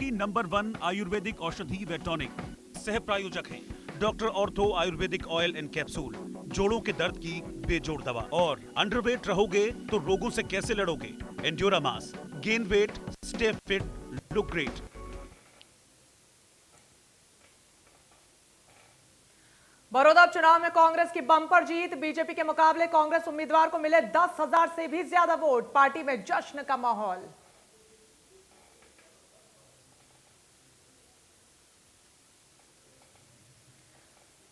की नंबर 1 आयुर्वेदिक औषधि व टॉनिक। सह प्रायोजक हैं doctor ortho Ayurvedic oil and capsule, जोड़ों के दर्द की बेजोड़ दवा। और अंडरवेट रहोगे तो रोगों से कैसे लड़ोगे? Endura Mass, gain weight, stay fit, look great. Baroda उपचुनाव में कांग्रेस की बम्पर जीत। बीजेपी के मुकाबले कांग्रेस उम्मीदवार को मिले 10,000 से भी ज्यादा वोट। पार्टी में जश्न का माहौल।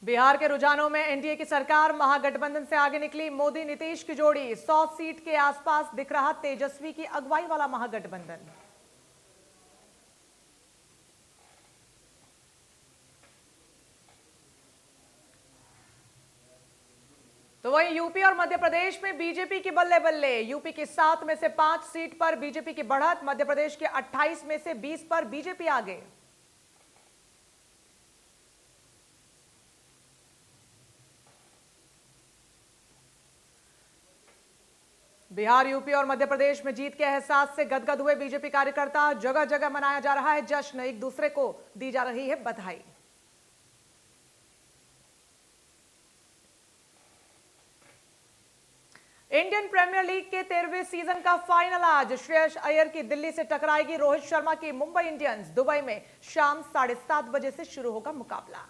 बिहार के रुझानों में एनडीए की सरकार महागठबंधन से आगे निकली। मोदी नीतीश की जोड़ी 100 सीट के आसपास दिख रहा तेजस्वी की अगुवाई वाला महागठबंधन। तो वहीं यूपी और मध्य प्रदेश में बीजेपी की बल्ले बल्ले। यूपी की 7 में से 5 सीट पर बीजेपी की बढ़त। मध्य प्रदेश के 28 में से 20 पर बीजेपी आगे। बिहार, यूपी और मध्य प्रदेश में जीत के एहसास से गदगद हुए बीजेपी कार्यकर्ता। जगह जगह मनाया जा रहा है जश्न, एक दूसरे को दी जा रही है बधाई। इंडियन प्रीमियर लीग के 13वें सीजन का फाइनल आज। श्रेयस अय्यर की दिल्ली से टकराएगी रोहित शर्मा की मुंबई इंडियंस। दुबई में शाम 7:30 बजे से शुरू होगा मुकाबला।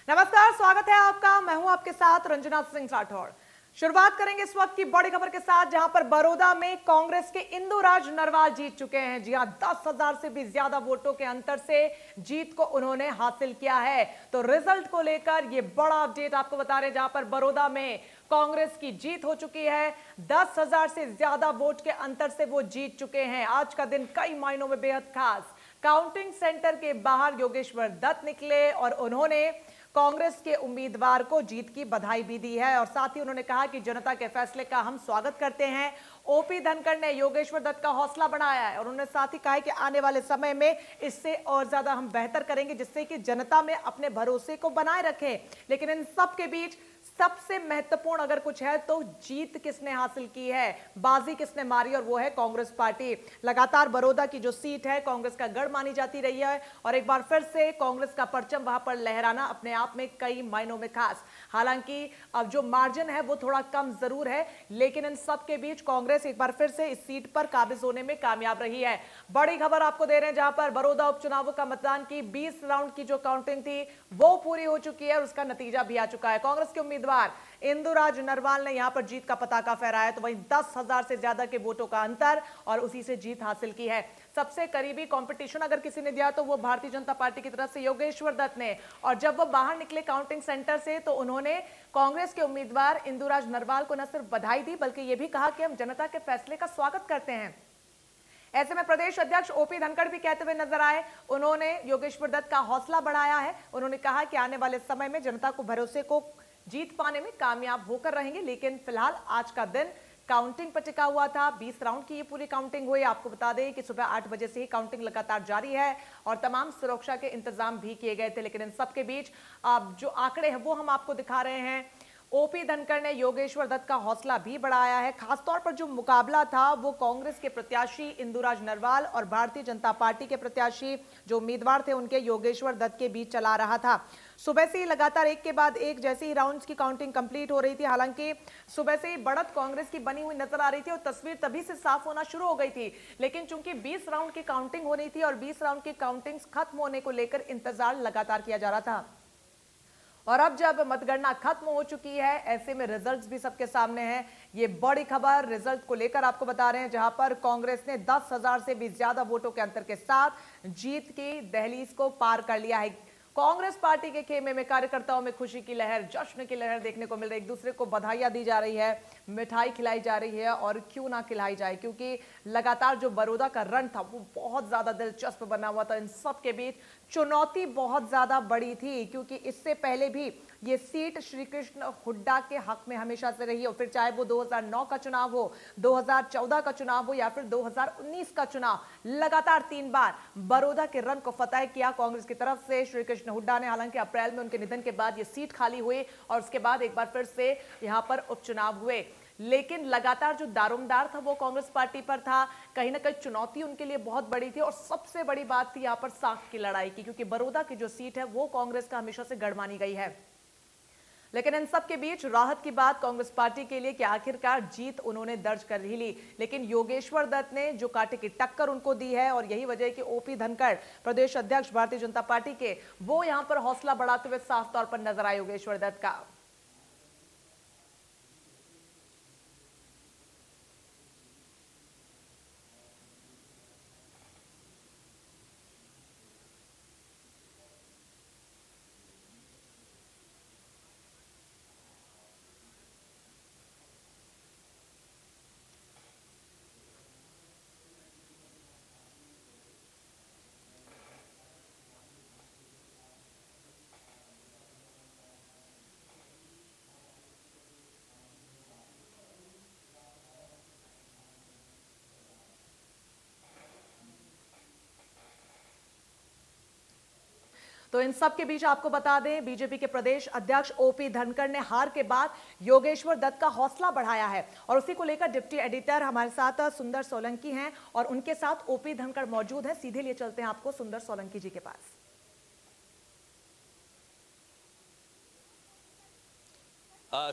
नमस्कार, स्वागत है आपका। मैं हूं आपके साथ रंजना सिंह राठौड़। शुरुआत करेंगे इस वक्त की बड़ी खबर के साथ, जहां पर बड़ौदा में कांग्रेस के इंदुराज नरवाल जीत चुके हैं। जी हां, 10,000 से भी ज्यादा वोटों के अंतर से जीत को उन्होंने हासिल किया है। तो रिजल्ट को लेकर ये बड़ा अपडेट आपको बता रहे हैं, जहां पर बड़ौदा में कांग्रेस की जीत हो चुकी है। 10,000 से ज्यादा वोट के अंतर से वो जीत चुके हैं। आज का दिन कई मायनों में बेहद खास। काउंटिंग सेंटर के बाहर योगेश्वर दत्त निकले और उन्होंने कांग्रेस के उम्मीदवार को जीत की बधाई भी दी है। और साथ ही उन्होंने कहा कि जनता के फैसले का हम स्वागत करते हैं। ओपी धनखड़ ने योगेश्वर दत्त का हौसला बढ़ाया है और उन्होंने साथ ही कहा है कि आने वाले समय में इससे और ज्यादा हम बेहतर करेंगे, जिससे कि जनता में अपने भरोसे को बनाए रखें। लेकिन इन सब के बीच सबसे महत्वपूर्ण अगर कुछ है तो जीत किसने हासिल की है, बाजी किसने मारी, और वो है कांग्रेस पार्टी। लगातार बड़ौदा की जो सीट है कांग्रेस का गढ़ मानी जाती रही है और एक बार फिर से कांग्रेस का परचम वहां पर लहराना अपने आप में कई मायनों में खास। हालांकि अब जो मार्जिन है वो थोड़ा कम जरूर है, लेकिन इन सब के बीच कांग्रेस एक बार फिर से इस सीट पर काबिज होने में कामयाब रही है। बड़ी खबर आपको दे रहे हैं, जहां पर बड़ौदा उपचुनावों का मतदान की 20 राउंड की जो काउंटिंग थी वो पूरी हो चुकी है और उसका नतीजा भी आ चुका है। कांग्रेस के उम्मीदवार इंदुराज नरवाल ने यहां पर जीत का पताका फहराया। तो वहीं 10,000 से ज्यादा के वोटों का अंतर और उसी से जीत हासिल की है। सबसे करीबी कंपटीशन अगर किसी ने दिया तो वो भारतीय जनता पार्टी की तरफ से योगेश्वर दत्त ने। और जब वो बाहर निकले काउंटिंग सेंटर से तो उन्होंने कांग्रेस के उम्मीदवार इंदुराज नरवाल को न सिर्फ बधाई दी बल्कि यह भी कहा कि हम जनता के फैसले का स्वागत करते हैं। ऐसे में प्रदेश अध्यक्ष ओपी धनखड़ भी कहते हुए नजर आए। उन्होंने योगेश्वर दत्त का हौसला बढ़ाया है। उन्होंने कहा कि आने वाले समय में जनता को भरोसे को जीत पाने में कामयाब होकर रहेंगे। लेकिन फिलहाल आज का दिन काउंटिंग पर टिका हुआ था। 20 राउंड की ये पूरी काउंटिंग हुई। आपको बता दें कि सुबह 8 बजे से ही काउंटिंग लगातार जारी है और तमाम सुरक्षा के इंतजाम भी किए गए थे। लेकिन इन सबके बीच अब जो आंकड़े हैं वो हम आपको दिखा रहे हैं। ओपी धनखड़ ने योगेश्वर दत्त का हौसला भी बढ़ाया है। खासतौर पर जो मुकाबला था वो कांग्रेस के प्रत्याशी इंदुराज नरवाल और भारतीय जनता पार्टी के प्रत्याशी जो उम्मीदवार थे उनके योगेश्वर दत्त के बीच चला रहा था। सुबह से ही लगातार एक के बाद एक जैसे ही राउंड्स की काउंटिंग कंप्लीट हो रही थी। हालांकि सुबह से ही बढ़त कांग्रेस की बनी हुई नजर आ रही थी और तस्वीर तभी से साफ होना शुरू हो गई थी। लेकिन चूंकि 20 राउंड की काउंटिंग हो रही थी और 20 राउंड की काउंटिंग खत्म होने को लेकर इंतजार लगातार किया जा रहा था और अब जब मतगणना खत्म हो चुकी है ऐसे में रिजल्ट्स भी सबके सामने हैं। ये बड़ी खबर रिजल्ट को लेकर आपको बता रहे हैं, जहां पर कांग्रेस ने 10,000 से भी ज्यादा वोटों के अंतर के साथ जीत की दहलीज को पार कर लिया है। कांग्रेस पार्टी के खेमे में कार्यकर्ताओं में खुशी की लहर, जश्न की लहर देखने को मिल रही है। एक दूसरे को बधाइयां दी जा रही है, मिठाई खिलाई जा रही है और क्यों ना खिलाई जाए, क्योंकि लगातार जो बड़ौदा का रन था वो बहुत ज्यादा दिलचस्प बना हुआ था। इन सब के बीच चुनौती बहुत ज्यादा बड़ी थी, क्योंकि इससे पहले भी ये सीट श्री कृष्ण हुड्डा के हक में हमेशा से रही, और फिर चाहे वो 2009 का चुनाव हो, 2014 का चुनाव हो या फिर 2019 का चुनाव, लगातार 3 बार बड़ौदा के रन को फतेह किया कांग्रेस की तरफ से श्री कृष्ण हुड्डा ने। हालांकि अप्रैल में उनके निधन के बाद ये सीट खाली हुई और उसके बाद एक बार फिर से यहां पर उपचुनाव हुए, लेकिन लगातार जो दारोमदार था वो कांग्रेस पार्टी पर था। कहीं ना कहीं चुनौती उनके लिए बहुत बड़ी थी और सबसे बड़ी बात थी यहां पर साख की लड़ाई की, क्योंकि बड़ौदा की जो सीट है वो कांग्रेस का हमेशा से गढ़ मानी गई है। लेकिन इन सब के बीच राहत की बात कांग्रेस पार्टी के लिए कि आखिरकार जीत उन्होंने दर्ज कर ही ली, लेकिन योगेश्वर दत्त ने जो कांटे की टक्कर उनको दी है, और यही वजह है कि ओपी धनखड़ प्रदेश अध्यक्ष भारतीय जनता पार्टी के, वो यहां पर हौसला बढ़ाते हुए साफ तौर पर नजर आए योगेश्वर दत्त का। तो इन सब के बीच आपको बता दें, बीजेपी के प्रदेश अध्यक्ष ओपी धनखड़ ने हार के बाद योगेश्वर दत्त का हौसला बढ़ाया है, और उसी को लेकर डिप्टी एडिटर हमारे साथ सुंदर सोलंकी हैं और उनके साथ ओपी धनखड़ मौजूद हैं। सीधे लिए चलते हैं आपको सुंदर सोलंकी जी के पास।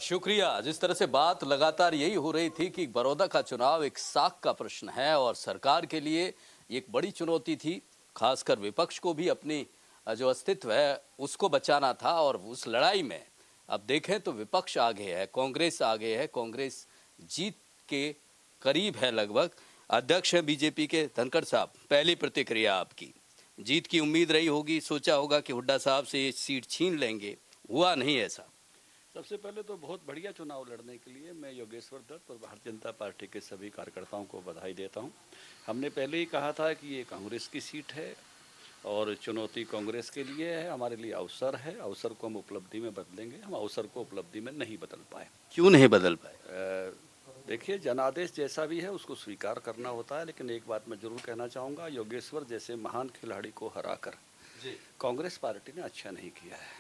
शुक्रिया। जिस तरह से बात लगातार यही हो रही थी कि बड़ौदा का चुनाव एक साख का प्रश्न है और सरकार के लिए एक बड़ी चुनौती थी, खासकर विपक्ष को भी अपनी जो अस्तित्व है उसको बचाना था, और उस लड़ाई में अब देखें तो विपक्ष आगे है, कांग्रेस आगे है, कांग्रेस जीत के करीब है लगभग। अध्यक्ष हैं बीजेपी के धनखड़ साहब, पहली प्रतिक्रिया आपकी? जीत की उम्मीद रही होगी, सोचा होगा कि हुड्डा साहब से ये सीट छीन लेंगे, हुआ नहीं ऐसा? सबसे पहले तो बहुत बढ़िया चुनाव लड़ने के लिए मैं योगेश्वर दत्त और भारतीय जनता पार्टी के सभी कार्यकर्ताओं को बधाई देता हूं। हमने पहले ही कहा था कि ये कांग्रेस की सीट है और चुनौती कांग्रेस के लिए है, हमारे लिए अवसर है, अवसर को हम उपलब्धि में बदलेंगे। हम अवसर को उपलब्धि में नहीं बदल पाए। क्यों नहीं बदल पाए? देखिए, जनादेश जैसा भी है उसको स्वीकार करना होता है, लेकिन एक बात मैं जरूर कहना चाहूँगा, योगेश्वर जैसे महान खिलाड़ी को हराकर कांग्रेस पार्टी ने अच्छा नहीं किया है,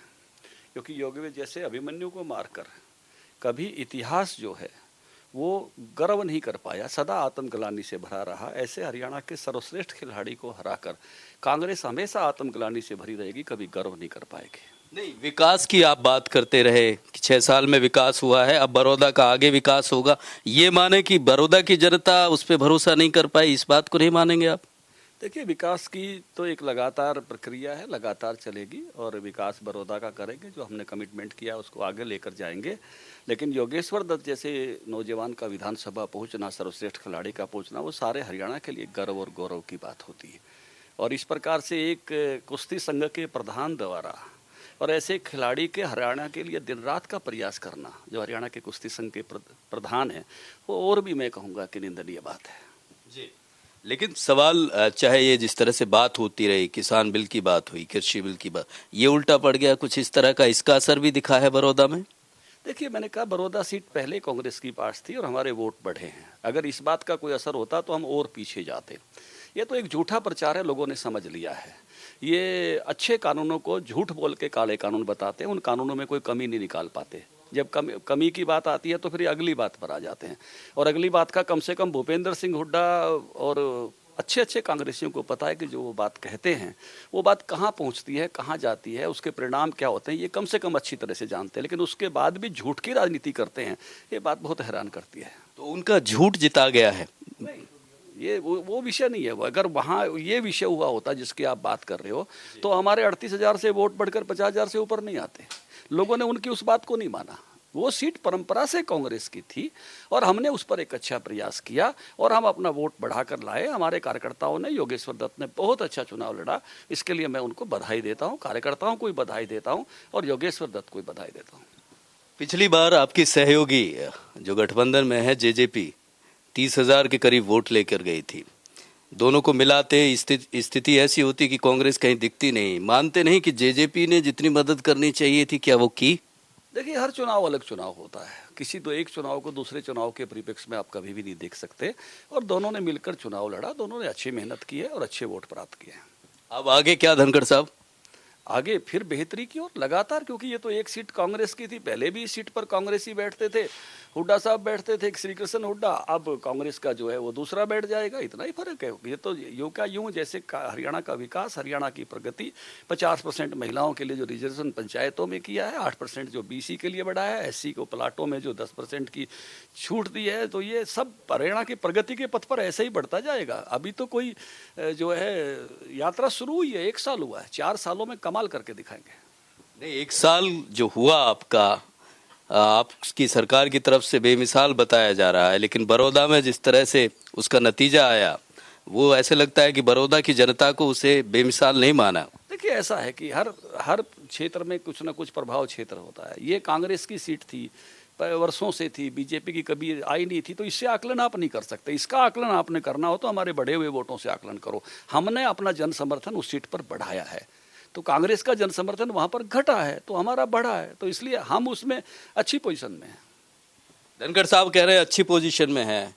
क्योंकि योगेश्वर जैसे अभिमन्यु को मारकर कभी इतिहास जो है वो गर्व नहीं कर पाया, सदा आत्मग्लानि से भरा रहा। ऐसे हरियाणा के सर्वश्रेष्ठ खिलाड़ी को हराकर कांग्रेस हमेशा आत्मग्लानि से भरी रहेगी, कभी गर्व नहीं कर पाएगी। नहीं, विकास की आप बात करते रहे कि 6 साल में विकास हुआ है, अब बड़ौदा का आगे विकास होगा, ये माने कि बड़ौदा की जनता उस पर भरोसा नहीं कर पाई, इस बात को नहीं मानेंगे आप? देखिए, विकास की तो एक लगातार प्रक्रिया है, लगातार चलेगी, और विकास बड़ौदा का करेंगे। जो हमने कमिटमेंट किया उसको आगे लेकर जाएंगे। लेकिन योगेश्वर दत्त जैसे नौजवान का विधानसभा पहुंचना, सर्वश्रेष्ठ खिलाड़ी का पहुंचना, वो सारे हरियाणा के लिए गर्व और गौरव की बात होती है। और इस प्रकार से एक कुश्ती संघ के प्रधान द्वारा और ऐसे खिलाड़ी के हरियाणा के लिए दिन रात का प्रयास करना, जो हरियाणा के कुश्ती संघ के प्रधान हैं, वो और भी मैं कहूँगा कि निंदनीय बात है जी। लेकिन सवाल, चाहे ये जिस तरह से बात होती रही, किसान बिल की बात हुई, कृषि बिल की बात, ये उल्टा पड़ गया कुछ इस तरह का, इसका असर भी दिखा है बड़ौदा में? देखिए, मैंने कहा बड़ौदा सीट पहले कांग्रेस की पास थी और हमारे वोट बढ़े हैं। अगर इस बात का कोई असर होता तो हम और पीछे जाते। ये तो एक झूठा प्रचार है, लोगों ने समझ लिया है। ये अच्छे कानूनों को झूठ बोल के काले कानून बताते हैं, उन कानूनों में कोई कमी नहीं निकाल पाते। जब कमी की बात आती है तो फिर अगली बात पर आ जाते हैं, और अगली बात का कम से कम भूपेंद्र सिंह हुड्डा और अच्छे अच्छे कांग्रेसियों को पता है कि जो वो बात कहते हैं वो बात कहाँ पहुँचती है, कहाँ जाती है, उसके परिणाम क्या होते हैं, ये कम से कम अच्छी तरह से जानते हैं। लेकिन उसके बाद भी झूठ की राजनीति करते हैं, ये बात बहुत हैरान करती है। तो उनका झूठ जिता गया है? नहीं, ये वो विषय नहीं है। अगर वहाँ ये विषय हुआ होता जिसकी आप बात कर रहे हो, तो हमारे 38,000 से वोट बढ़कर 50,000 से ऊपर नहीं आते। लोगों ने उनकी उस बात को नहीं माना। वो सीट परंपरा से कांग्रेस की थी और हमने उस पर एक अच्छा प्रयास किया और हम अपना वोट बढ़ाकर लाए। हमारे कार्यकर्ताओं ने, योगेश्वर दत्त ने बहुत अच्छा चुनाव लड़ा, इसके लिए मैं उनको बधाई देता हूं, कार्यकर्ताओं को भी बधाई देता हूं और योगेश्वर दत्त को भी बधाई देता हूं। पिछली बार आपकी सहयोगी जो गठबंधन में है जेजेपी 30,000 के करीब वोट लेकर गई थी। दोनों को मिलाते स्थिति ऐसी होती कि कांग्रेस कहीं दिखती नहीं। मानते नहीं कि जेजेपी ने जितनी मदद करनी चाहिए थी, क्या वो की? देखिए, हर चुनाव अलग चुनाव होता है। किसी तो एक चुनाव को दूसरे चुनाव के परिप्रेक्ष्य में आप कभी भी नहीं देख सकते, और दोनों ने मिलकर चुनाव लड़ा, दोनों ने अच्छी मेहनत की है और अच्छे वोट प्राप्त किए हैं। अब आगे क्या धनखड़ साहब? आगे फिर बेहतरी की ओर लगातार, क्योंकि ये तो एक सीट कांग्रेस की थी, पहले भी इस सीट पर कांग्रेसी बैठते थे, हुड्डा साहब बैठते थे, श्री कृष्ण हुड्डा, अब कांग्रेस का जो है वो दूसरा बैठ जाएगा, इतना ही फर्क है। ये तो यूं का यूं, जैसे हरियाणा का विकास, हरियाणा की प्रगति, 50% महिलाओं के लिए जो रिजर्वेशन पंचायतों में किया है, 8% जो बीसी के लिए बढ़ाया है, एससी को प्लाटों में जो 10% की छूट दी है, तो ये सब हरियाणा की प्रगति के पथ पर ऐसे ही बढ़ता जाएगा। अभी तो कोई जो है यात्रा शुरू हुई है, 1 साल हुआ है, 4 सालों में कमाल करके दिखाएंगे। नहीं, 1 साल जो हुआ आपका, आपकी सरकार की तरफ से बेमिसाल बताया जा रहा है, लेकिन बड़ौदा में जिस तरह से उसका नतीजा आया, वो ऐसे लगता है कि बड़ौदा की जनता को उसे बेमिसाल नहीं माना। देखिए, ऐसा है कि हर क्षेत्र में कुछ ना कुछ प्रभाव क्षेत्र होता है। ये कांग्रेस की सीट थी, वर्षों से थी, बीजेपी की कभी आई नहीं थी, तो इससे आकलन आप नहीं कर सकते। इसका आकलन आपने करना हो तो हमारे बढ़े हुए वोटों से आकलन करो। हमने अपना जन समर्थन उस सीट पर बढ़ाया है, तो कांग्रेस का जन समर्थन वहां पर घटा है, तो हमारा बढ़ा है, तो इसलिए हम उसमें अच्छी पोजीशन में हैं। धनखड़ साहब कह रहे हैं अच्छी पोजीशन में हैं।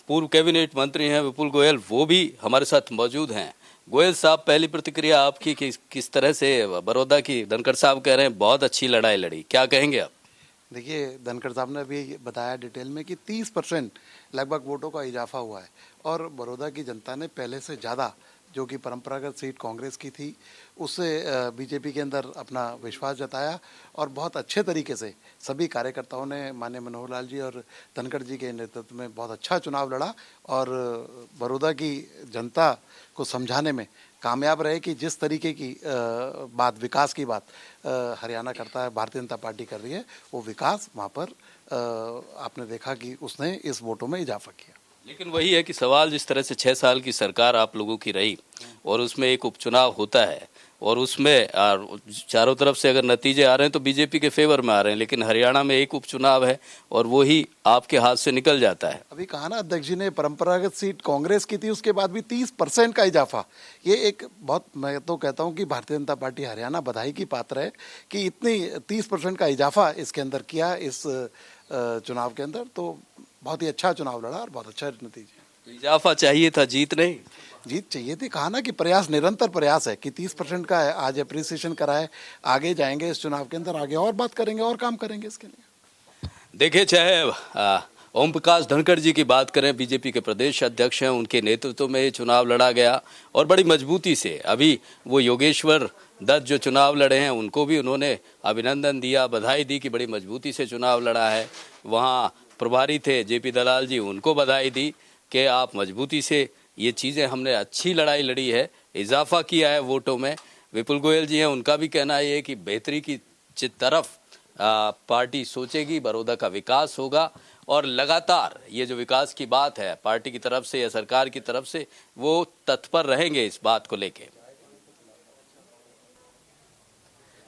पूर्व कैबिनेट मंत्री हैं विपुल गोयल, वो भी हमारे साथ मौजूद हैं। गोयल साहब, पहली प्रतिक्रिया आपकी कि किस तरह से बड़ौदा की, धनखड़ साहब कह रहे हैं बहुत अच्छी लड़ाई लड़ी, क्या कहेंगे आप? देखिए, धनखड़ साहब ने अभी बताया डिटेल में कि 30% लगभग वोटों का इजाफा हुआ है, और बड़ौदा की जनता ने पहले से ज़्यादा, जो कि परंपरागत सीट कांग्रेस की थी, उससे बीजेपी के अंदर अपना विश्वास जताया, और बहुत अच्छे तरीके से सभी कार्यकर्ताओं ने माननीय मनोहर लाल जी और धनखड़ जी के नेतृत्व में बहुत अच्छा चुनाव लड़ा, और बड़ौदा की जनता को समझाने में कामयाब रहे कि जिस तरीके की बात, विकास की बात हरियाणा करता है, भारतीय जनता पार्टी कर रही है, वो विकास वहाँ पर आपने देखा कि उसने इस वोटों में इजाफा किया। लेकिन वही है कि सवाल, जिस तरह से 6 साल की सरकार आप लोगों की रही, और उसमें एक उपचुनाव होता है, और उसमें चारों तरफ से अगर नतीजे आ रहे हैं तो बीजेपी के फेवर में आ रहे हैं, लेकिन हरियाणा में एक उपचुनाव है और वो ही आपके हाथ से निकल जाता है। अभी कहा ना अध्यक्ष जी ने, परंपरागत सीट कांग्रेस की थी, उसके बाद भी 30% का इजाफा, ये एक बहुत, मैं तो कहता हूँ कि भारतीय जनता पार्टी हरियाणा बधाई की पात्र है कि इतनी 30% का इजाफा इसके अंदर किया, इस चुनाव के अंदर। तो बहुत ही अच्छा चुनाव लड़ा और बहुत अच्छा नतीजा। इजाफा चाहिए था, जीत नहीं। जीत चाहिए थी, कहा ना कि प्रयास, निरंतर प्रयास है कि 30% का है, आज अप्रिसिएशन करा है, आगे जाएंगे इस चुनाव के अंदर, आगे और बात करेंगे और काम करेंगे इसके लिए। देखिए, चाहे ओम प्रकाश धनखड़ जी की बात करें, बीजेपी के प्रदेश अध्यक्ष हैं, उनके नेतृत्व में ये चुनाव लड़ा गया और बड़ी मजबूती से। अभी वो योगेश्वर दत्त जो चुनाव लड़े हैं, उनको भी उन्होंने अभिनंदन दिया, बधाई दी कि बड़ी मजबूती से चुनाव लड़ा है। वहाँ प्रभारी थे जेपी दलाल जी, उनको बधाई दी कि आप मजबूती से, ये चीज़ें हमने अच्छी लड़ाई लड़ी है, इजाफा किया है वोटों में। विपुल गोयल जी हैं, उनका भी कहना ये है कि बेहतरी की तरफ पार्टी सोचेगी, बड़ौदा का विकास होगा, और लगातार ये जो विकास की बात है पार्टी की तरफ से या सरकार की तरफ से, वो तत्पर रहेंगे इस बात को लेके।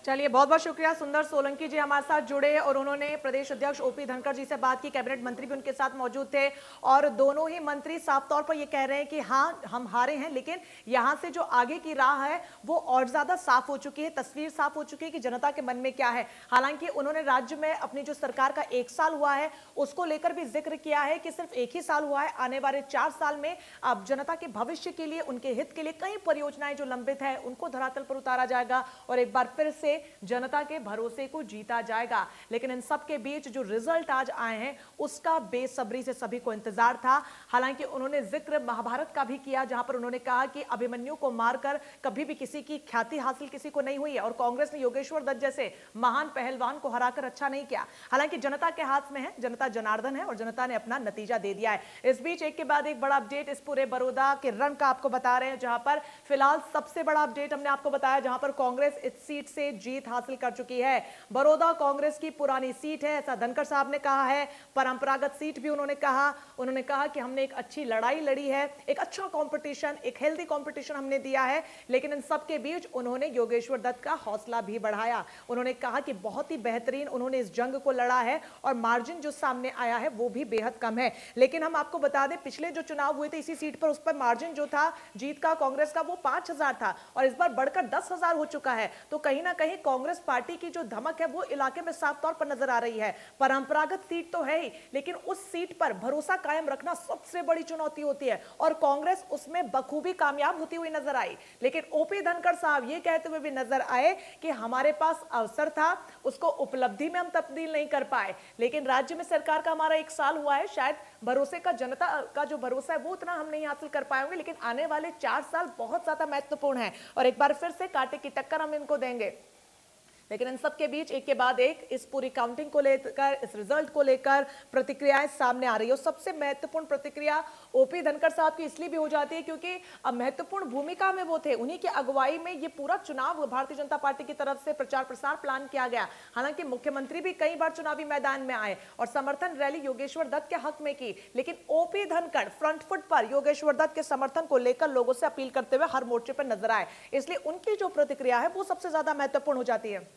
चलिए, बहुत बहुत शुक्रिया। सुंदर सोलंकी जी हमारे साथ जुड़े और उन्होंने प्रदेश अध्यक्ष ओपी धनखड़ जी से बात की। कैबिनेट मंत्री भी उनके साथ मौजूद थे, और दोनों ही मंत्री साफ तौर पर ये कह रहे हैं कि हाँ, हम हारे हैं, लेकिन यहां से जो आगे की राह है वो और ज्यादा साफ हो चुकी है, तस्वीर साफ हो चुकी है कि जनता के मन में क्या है। हालांकि उन्होंने राज्य में अपनी जो सरकार का 1 साल हुआ है उसको लेकर भी जिक्र किया है कि सिर्फ 1 ही साल हुआ है, आने वाले 4 साल में अब जनता के भविष्य के लिए, उनके हित के लिए कई परियोजनाएं जो लंबित है उनको धरातल पर उतारा जाएगा, और एक बार फिर से जनता के भरोसे को जीता जाएगा। लेकिन इन सब के बीच जो रिजल्ट आज आए हैं उसका बेसब्री से सभी को इंतजार था। हालांकि उन्होंने जिक्र महाभारत का भी किया, जहां पर उन्होंने कहा कि अभिमन्यु को मारकर कभी भी किसी की ख्याति हासिल किसी को नहीं हुई है, और कांग्रेस ने योगेश्वर दत्त जैसे महान पहलवान को हराकर अच्छा नहीं किया। हालांकि जनता के हाथ में है, जनता जनार्दन है, और जनता ने अपना नतीजा दे दिया है। इस बीच एक के बाद एक बड़ा अपडेट इस पूरे बड़ौदा के रण का आपको बता रहे हैं, जहां पर फिलहाल सबसे बड़ा अपडेट हमने आपको बताया, जहां पर कांग्रेस इस सीट से जीत हासिल कर चुकी है। बड़ौदा कांग्रेस की पुरानी सीट है, ऐसा धनखड़ साहब ने कहा है। परंपरागत सीट भी उन्होंने कहा कि हमने एक अच्छी लड़ाई लड़ी है, एक अच्छा कंपटीशन, एक हेल्दी कंपटीशन हमने दिया है। लेकिन इन सब के बीच उन्होंने योगेश्वर दत्त का हौसला भी बढ़ाया। उन्होंने कहा कि बहुत ही बेहतरीन उन्होंने इस जंग को लड़ा है, और मार्जिन जो सामने आया है वो भी बेहद कम है। लेकिन हम आपको बता दें, पिछले जो चुनाव हुए थे इसी सीट पर, उस पर मार्जिन जो था जीत का कांग्रेस का वो 5000 था, और इस बार बढ़कर 10,000 हो चुका है। तो कहीं ना कहीं कहीं कांग्रेस पार्टी की जो धमक है वो इलाके में साफ तौर पर नजर आ रही है। परंपरागत सीट तो है ही, लेकिन उस सीट पर भरोसा कायम रखना सबसे बड़ी चुनौती होती है और कांग्रेस उसमें बखूबी कामयाब होती हुई नजर आई। लेकिन ओपी धनखड़ साहब ये कहते हुए भी नजर आए कि हमारे पास अवसर था, उसको उपलब्धि में हम तब्दील नहीं कर पाए। लेकिन राज्य में सरकार का हमारा 1 साल हुआ है, शायद भरोसे का, जनता का जो भरोसा है वो उतना हम नहीं हासिल कर पाएंगे, लेकिन आने वाले 4 साल बहुत ज्यादा महत्वपूर्ण है और एक बार फिर से कांटे की टक्कर हम इनको देंगे। लेकिन इन सब के बीच एक के बाद एक इस पूरी काउंटिंग को लेकर, इस रिजल्ट को लेकर प्रतिक्रियाएं सामने आ रही है। और सबसे महत्वपूर्ण प्रतिक्रिया ओपी धनखड़ साहब की इसलिए भी हो जाती है क्योंकि महत्वपूर्ण भूमिका में वो थे, उन्हीं की अगुवाई में ये पूरा चुनाव भारतीय जनता पार्टी की तरफ से प्रचार प्रसार प्लान किया गया। हालांकि मुख्यमंत्री भी कई बार चुनावी मैदान में आए और समर्थन रैली योगेश्वर दत्त के हक में की, लेकिन ओपी धनखड़ फ्रंट फुट पर योगेश्वर दत्त के समर्थन को लेकर लोगों से अपील करते हुए हर मोर्चे पर नजर आए। इसलिए उनकी जो प्रतिक्रिया है वो सबसे ज्यादा महत्वपूर्ण हो जाती है।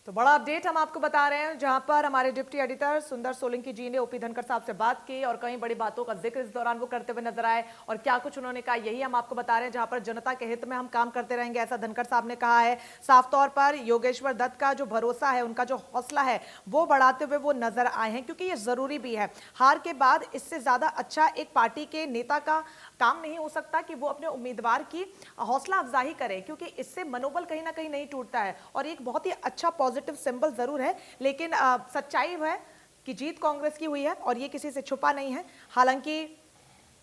तो बड़ा अपडेट हम आपको बता रहे हैं, जहां पर हमारे डिप्टी एडिटर सुंदर सोलंकी जी ने ओपी धनखड़ साहब से बात की और कई बड़ी बातों का जिक्र इस दौरान वो करते हुए नजर आए और क्या कुछ उन्होंने कहा यही हम आपको बता रहे हैं। जहां पर जनता के हित में हम काम करते रहेंगे, ऐसा धनखड़ साहब ने कहा है। साफ तौर पर योगेश्वर दत्त का जो भरोसा है, उनका जो हौसला है वो बढ़ाते हुए वो नजर आए हैं, क्योंकि ये जरूरी भी है। हार के बाद इससे ज्यादा अच्छा एक पार्टी के नेता का काम नहीं हो सकता कि वो अपने उम्मीदवार की हौसला अफजाई करे, क्योंकि इससे मनोबल कहीं ना कहीं नहीं टूटता है और एक बहुत ही अच्छा पॉजिटिव सिंबल जरूर है। लेकिन सच्चाई है कि जीत कांग्रेस की हुई है और ये किसी से छुपा नहीं है। हालांकि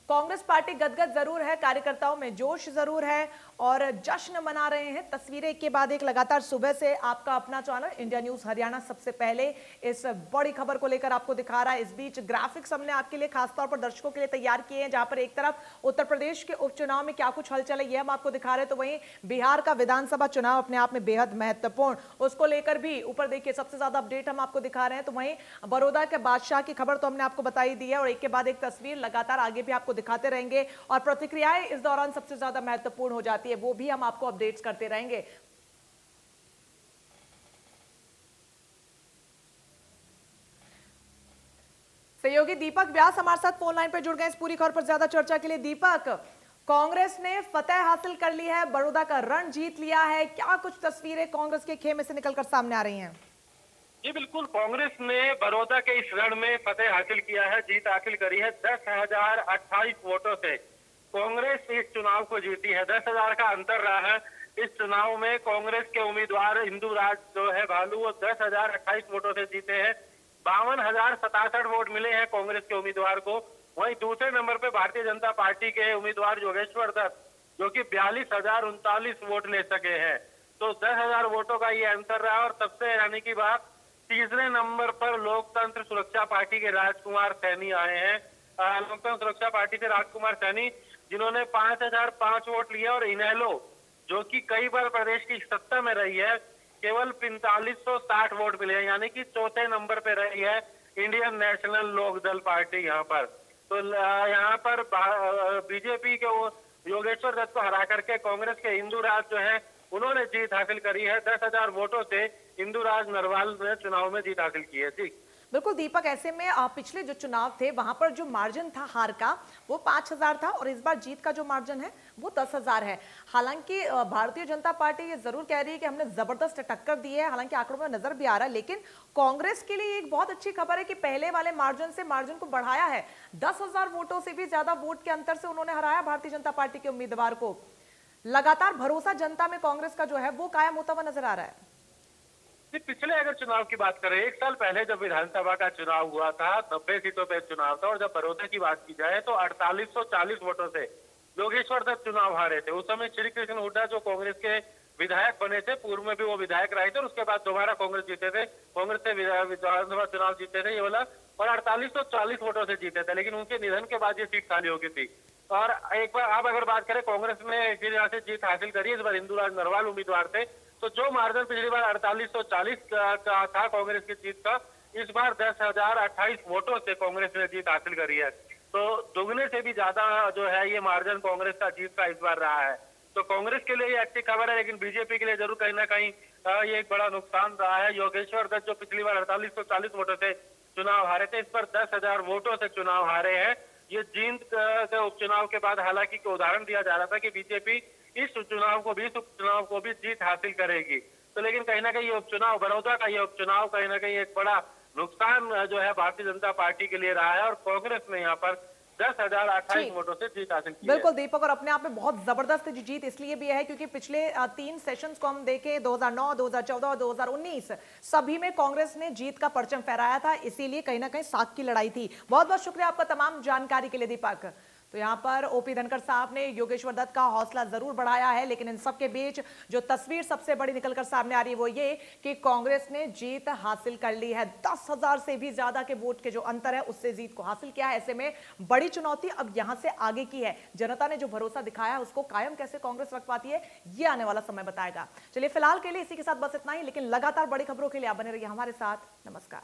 कांग्रेस पार्टी गदगद जरूर है, कार्यकर्ताओं में जोश जरूर है और जश्न मना रहे हैं। तस्वीरें एक के बाद एक लगातार सुबह से आपका अपना चैनल इंडिया न्यूज हरियाणा सबसे पहले इस बड़ी खबर को लेकर आपको दिखा रहा है। इस बीच ग्राफिक्स हमने आपके लिए खासतौर पर दर्शकों के लिए तैयार किए हैं, जहां पर एक तरफ उत्तर प्रदेश के उपचुनाव में क्या कुछ हलचल है ये हम आपको दिखा रहे हैं, तो वहीं बिहार का विधानसभा चुनाव अपने आप में बेहद महत्वपूर्ण, उसको लेकर भी ऊपर देखिए सबसे ज्यादा अपडेट हम आपको दिखा रहे हैं। तो वहीं बड़ौदा के बादशाह की खबर तो हमने आपको बताई दी है और एक के बाद एक तस्वीर लगातार आगे भी आपको दिखाते रहेंगे और प्रतिक्रियाएं इस दौरान सबसे ज्यादा महत्वपूर्ण हो जाती है, वो भी हम आपको अपडेट्स करते रहेंगे। सहयोगी दीपक व्यास हमारे साथ फोन लाइन पर जुड़ गए इस पूरी खबर पर ज्यादा चर्चा के लिए। दीपक, कांग्रेस ने फतेह हासिल कर ली है, बड़ौदा का रण जीत लिया है, क्या कुछ तस्वीरें कांग्रेस के खेमे से निकलकर सामने आ रही हैं? जी बिल्कुल, कांग्रेस ने बड़ौदा के इस रण में फतेह हासिल किया है, जीत हासिल करी है। 10,028 वोटों से कांग्रेस इस चुनाव को जीती है। 10,000 का अंतर रहा है इस चुनाव में। कांग्रेस के उम्मीदवार इंदु राज जो है भालू, वो 10,028 वोटों से जीते हैं। 52,067 वोट मिले हैं कांग्रेस के उम्मीदवार को। वहीं दूसरे नंबर पे भारतीय जनता पार्टी के उम्मीदवार योगेश्वर दत्त, जो कि 42,039 वोट ले सके हैं। तो 10,000 वोटों का ये अंतर रहा। और सबसे हैरानी की बात, तीसरे नंबर पर लोकतंत्र सुरक्षा पार्टी के राजकुमार सैनी आए हैं। लोकतंत्र सुरक्षा पार्टी से राजकुमार सैनी, जिन्होंने 5,005 वोट लिए, और इनेलो जो कि कई बार प्रदेश की सत्ता में रही है, केवल 4560 वोट मिले हैं, यानी कि चौथे नंबर पे रही है इंडियन नेशनल लोकदल पार्टी यहाँ पर। तो यहाँ पर बीजेपी के योगेश्वर दत्त को हरा करके कांग्रेस के इंदु राज जो है उन्होंने जीत हासिल करी है। 10,000 वोटों से इंदु राज नरवाल ने चुनाव में जीत हासिल की है। जी बिल्कुल दीपक, ऐसे में पिछले जो चुनाव थे वहां पर जो मार्जिन था हार का वो 5,000 था और इस बार जीत का जो मार्जिन है वो 10,000 है। हालांकि भारतीय जनता पार्टी ये जरूर कह रही है कि हमने जबरदस्त टक्कर दी है, हालांकि आंकड़ों में नजर भी आ रहा है, लेकिन कांग्रेस के लिए एक बहुत अच्छी खबर है कि पहले वाले मार्जिन से मार्जिन को बढ़ाया है। 10,000 वोटों से भी ज्यादा वोट के अंतर से उन्होंने हराया भारतीय जनता पार्टी के उम्मीदवार को। लगातार भरोसा जनता में कांग्रेस का जो है वो कायम होता हुआ नजर आ रहा है। पिछले अगर चुनाव की बात करें, 1 साल पहले जब विधानसभा का चुनाव हुआ था, 90 सीटों पे चुनाव था, और जब बड़ौदा की बात की जाए तो 4840 वोटों से योगेश्वर दत्त चुनाव हारे थे। उस समय श्री कृष्ण हुड्डा जो कांग्रेस के विधायक बने थे, पूर्व में भी वो विधायक रहे थे और उसके बाद दोबारा कांग्रेस जीते थे, कांग्रेस से विधानसभा चुनाव जीते थे ये वाला, और 4840 वोटों से जीते थे। लेकिन उनके निधन के बाद ये सीट खाली हो गई थी। और एक बार अब अगर बात करें, कांग्रेस ने फिर यहाँ से जीत हासिल करी। इस बार इंदु राज नरवाल उम्मीदवार थे, तो जो मार्जिन पिछली बार 4840 का था कांग्रेस की जीत का, इस बार 10,028 वोटों से कांग्रेस ने जीत हासिल करी है। तो दोगुने से भी ज्यादा जो है ये मार्जिन कांग्रेस का जीत का इस बार रहा है। तो कांग्रेस के लिए ये अच्छी खबर है, लेकिन बीजेपी के लिए जरूर कहीं ना कहीं ये एक बड़ा नुकसान रहा है। योगेश्वर दत्त जो पिछली बार 4840 वोटों से चुनाव हारे थे। इस पर 10,000 वोटों से चुनाव हारे हैं। ये जींद के उपचुनाव के बाद हालांकि उदाहरण दिया जा रहा था कि बीजेपी इस उपचुनाव को भी जीत हासिल करेगी। तो लेकिन कहीं ना कहीं ये उपचुनाव, बड़ौदा का ये उपचुनाव कहीं ना कहीं एक बड़ा नुकसान जो है भारतीय जनता पार्टी के लिए रहा है और कांग्रेस ने यहाँ पर 10,028 वोटों से जीत हासिल की है। बिल्कुल दीपक, और अपने आप में बहुत जबरदस्त जीत इसलिए भी है क्योंकि पिछले 3 सेशंस को हम देखें, 2009, 2014 और 2019, सभी में कांग्रेस ने जीत का परचम फहराया था। इसीलिए कहीं ना कहीं साख की लड़ाई थी। बहुत बहुत शुक्रिया आपका तमाम जानकारी के लिए दीपक। तो यहाँ पर ओपी धनखड़ साहब ने योगेश्वर दत्त का हौसला जरूर बढ़ाया है, लेकिन इन सबके बीच जो तस्वीर सबसे बड़ी निकलकर सामने आ रही है वो ये कि कांग्रेस ने जीत हासिल कर ली है। 10,000 से भी ज्यादा के वोट के जो अंतर है उससे जीत को हासिल किया है। ऐसे में बड़ी चुनौती अब यहां से आगे की है। जनता ने जो भरोसा दिखाया है उसको कायम कैसे कांग्रेस रख पाती है, ये आने वाला समय बताएगा। चलिए फिलहाल के लिए इसी के साथ बस इतना ही, लेकिन लगातार बड़ी खबरों के लिए आप बने रहिए हमारे साथ। नमस्कार।